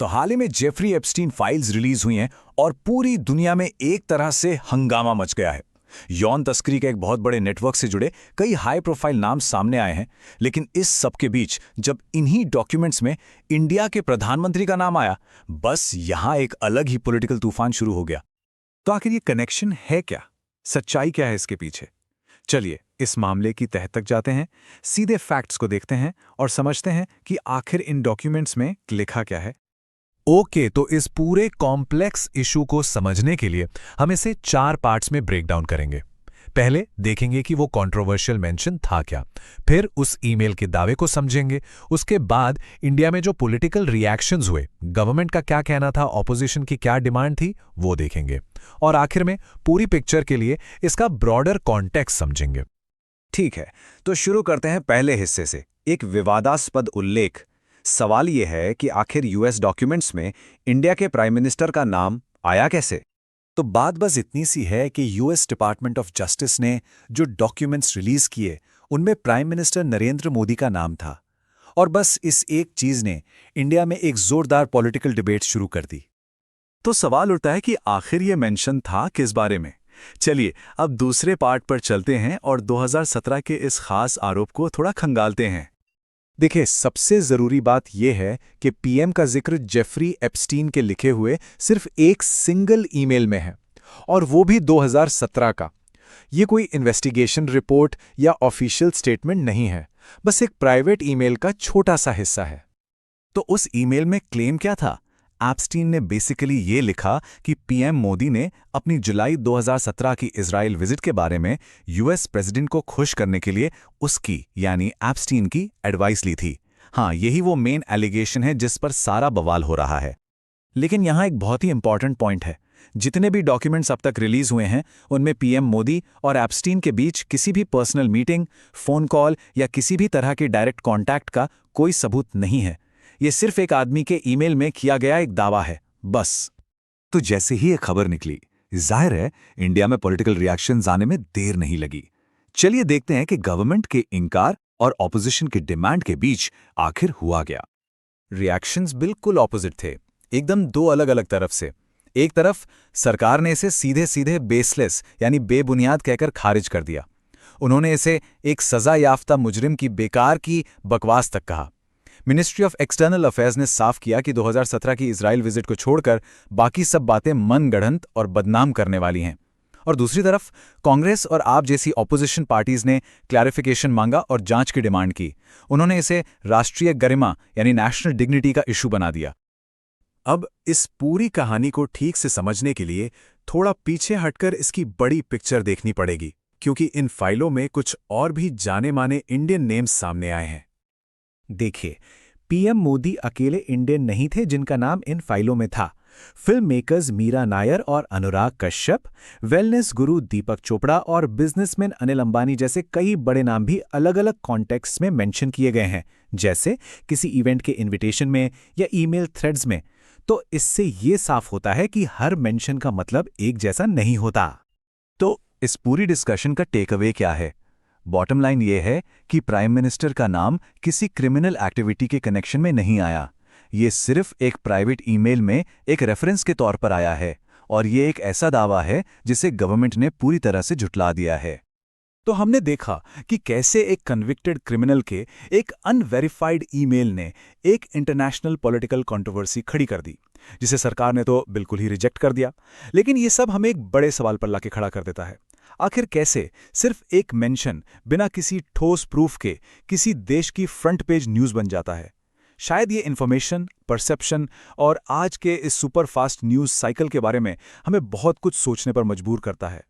तो हाल ही में Jeffrey Epstein files release हुई हैं और पूरी दुनिया में एक तरह से हंगामा मच गया है। यौन तस्करी के एक बहुत बड़े नेटवर्क से जुड़े कई हाई प्रोफाइल नाम सामने आए हैं, लेकिन इस सब के बीच जब इन्हीं डॉक्यूमेंट्स में इंडिया के प्रधानमंत्री का नाम आया, बस यहां एक अलग ही पॉलिटिकल तूफान शुरू हो गया। तो आखिर ये कनेक्शन है क्या? सच्चाई क्या है इसके पीछे? चलिए इस मामले की तह तक जाते हैं, सीधे फैक्ट्स को देखते हैं और समझते हैं कि आखिर इन डॉक्यूमेंट्स में लिखा क्या है। ओके, तो इस पूरे कॉम्प्लेक्स इशू को समझने के लिए हम इसे 4 पार्ट्स में ब्रेक डाउन करेंगे। पहले देखेंगे कि वो कंट्रोवर्शियल मेंशन था क्या, फिर उस ईमेल के दावे को समझेंगे, उसके बाद इंडिया में जो पॉलिटिकल रिएक्शंस हुए, गवर्नमेंट का क्या कहना था, ऑपोजिशन की क्या डिमांड थी, वो देखेंगे, और आखिर में पूरी पिक्चर के लिए इसका ब्रॉडर कॉन्टेक्स्ट समझेंगे। ठीक है, तो शुरू करते हैं पहले हिस्से से, एक विवादास्पद उल्लेख। सवाल यह है कि आखिर यूएस डॉक्यूमेंट्स में इंडिया के प्राइम मिनिस्टर का नाम आया कैसे? तो बात बस इतनी सी है कि यूएस डिपार्टमेंट ऑफ जस्टिस ने जो डॉक्यूमेंट्स रिलीज किए, उनमें प्राइम मिनिस्टर नरेंद्र मोदी का नाम था। और बस इस एक चीज ने इंडिया में एक जोरदार पॉलिटिकल डिबेट शुरू कर दी। तो सवाल उठता है कि आखिर ये मेंशन था किस बारे में? चलिए अब दूसरे पार्ट पर चलते हैं और 2017 के इस खास आरोप को थोड़ा खंगालते हैं। देखिए, सबसे जरूरी बात यह है कि पीएम का जिक्र जेफरी एप्स्टीन के लिखे हुए सिर्फ एक सिंगल ईमेल में है, और वो भी 2017 का। ये कोई इन्वेस्टिगेशन रिपोर्ट या ऑफिशियल स्टेटमेंट नहीं है, बस एक प्राइवेट ईमेल का छोटा सा हिस्सा है। तो उस ईमेल में क्लेम क्या था? एप्स्टीन ने बेसिकली ये लिखा कि पीएम मोदी ने अपनी जुलाई 2017 की इजराइल विजिट के बारे में यूएस प्रेसिडेंट को खुश करने के लिए उसकी यानी एप्स्टीन की एडवाइस ली थी। हाँ, यही वो मेन एलिगेशन है जिस पर सारा बवाल हो रहा है। लेकिन यहाँ एक बहुत ही इंपॉर्टेंट पॉइंट है। जितने भी डॉक्यूमेंट्स अब तक रिलीज हुए हैं, उनमें पीएम मोदी और एप्स्टीन के बीच किसी भी पर्सनल मीटिंग, फोन कॉल या किसी भी तरह के डायरेक्ट कॉन्टैक्ट का कोई सबूत नहीं है। ये सिर्फ एक आदमी के ईमेल में किया गया एक दावा है, बस। तो जैसे ही ये खबर निकली, जाहिर है इंडिया में पॉलिटिकल रिएक्शंस आने में देर नहीं लगी। चलिए देखते हैं कि गवर्नमेंट के इनकार और ऑपोजिशन की डिमांड के बीच आखिर हुआ क्या। रिएक्शंस बिल्कुल ऑपोजिट थे, एकदम दो अलग अलग तरफ से। एक तरफ सरकार ने इसे सीधे सीधे बेसलेस यानी बेबुनियाद कहकर खारिज कर दिया। उन्होंने इसे एक सजा याफ्ता मुजरिम की बेकार की बकवास तक कहा। मिनिस्ट्री ऑफ एक्सटर्नल अफेयर्स ने साफ किया कि 2017 की इजराइल विजिट को छोड़कर बाकी सब बातें मनगढ़ंत और बदनाम करने वाली हैं। और दूसरी तरफ कांग्रेस और आप जैसी ऑपोजिशन पार्टीज ने क्लैरिफिकेशन मांगा और जांच की डिमांड की। उन्होंने इसे राष्ट्रीय गरिमा यानी नेशनल डिग्निटी का इशू बना दिया। अब इस पूरी कहानी को ठीक से समझने के लिए थोड़ा पीछे हटकर इसकी बड़ी पिक्चर देखनी पड़ेगी, क्योंकि इन फाइलों में कुछ और भी जाने माने इंडियन नेम्स सामने आए हैं। देखिए, पीएम मोदी अकेले इंडियन नहीं थे जिनका नाम इन फाइलों में था। फिल्म मेकर्स मीरा नायर और अनुराग कश्यप, वेलनेस गुरु दीपक चोपड़ा और बिजनेसमैन अनिल अंबानी जैसे कई बड़े नाम भी अलग अलग कॉन्टेक्स्ट में मेंशन किए गए हैं, जैसे किसी इवेंट के इनविटेशन में या ईमेल थ्रेड्स में। तो इससे ये साफ होता है कि हर मेंशन का मतलब एक जैसा नहीं होता। तो इस पूरी डिस्कशन का टेक अवे क्या है? बॉटम लाइन ये है कि प्राइम मिनिस्टर का नाम किसी क्रिमिनल एक्टिविटी के कनेक्शन में नहीं आया। ये सिर्फ एक प्राइवेट ईमेल में एक रेफरेंस के तौर पर आया है, और ये एक ऐसा दावा है जिसे गवर्नमेंट ने पूरी तरह से झुठला दिया है। तो हमने देखा कि कैसे एक कन्विक्टेड क्रिमिनल के एक अनवेरिफाइड ईमेल ने एक इंटरनेशनल पॉलिटिकल कंट्रोवर्सी खड़ी कर दी, जिसे सरकार ने तो बिल्कुल ही रिजेक्ट कर दिया। लेकिन ये सब हमें एक बड़े सवाल पर लाके खड़ा कर देता है। आखिर कैसे सिर्फ एक मेंशन बिना किसी ठोस प्रूफ के किसी देश की फ्रंट पेज न्यूज़ बन जाता है? शायद ये इन्फॉर्मेशन, परसेप्शन और आज के इस सुपर फास्ट न्यूज़ साइकिल के बारे में हमें बहुत कुछ सोचने पर मजबूर करता है।